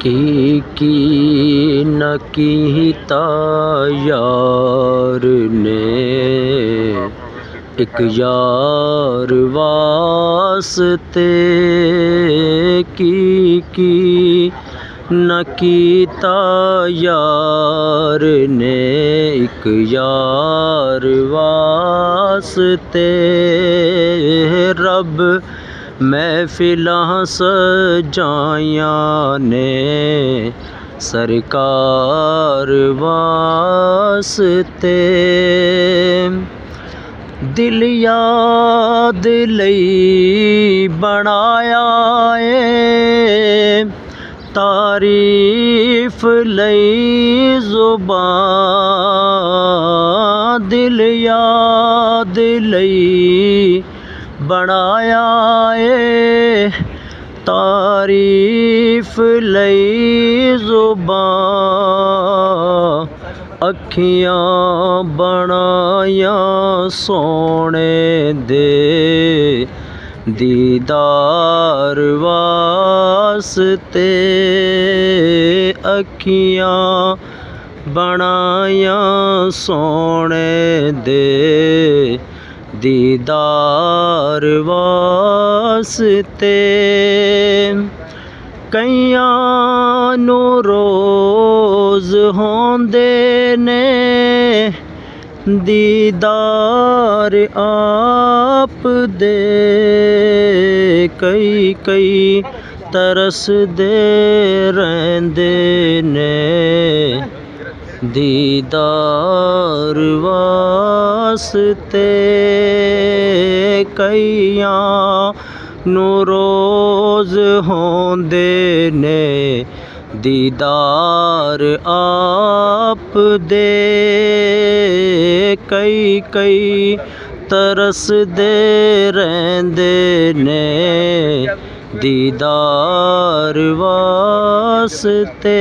की न कीता यार ने, एक यार वास्ते की न कीता यार ने, एक यार वास्ते रब महफिलां सजाइयां ने, सरकार वास्ते। दिल याद लई बनाया ए, तारीफ लई ज़ुबान, दिल याद लई बनाया ए, तारीफ लई ज़ुबान, अखियां बनाया सोने दे दीदार वास्ते, अखियां बनाया सोने दे दीदार वास्ते। कईयां नू रोज़ होंदे ने दीदार आप दे, कई तरसदे रहिंदे ने दीदार वास्ते। कईयां नू रोज़ होंदे ने दीदार आप दे, कई तरसदे रहिंदे ने दीदार वास्ते।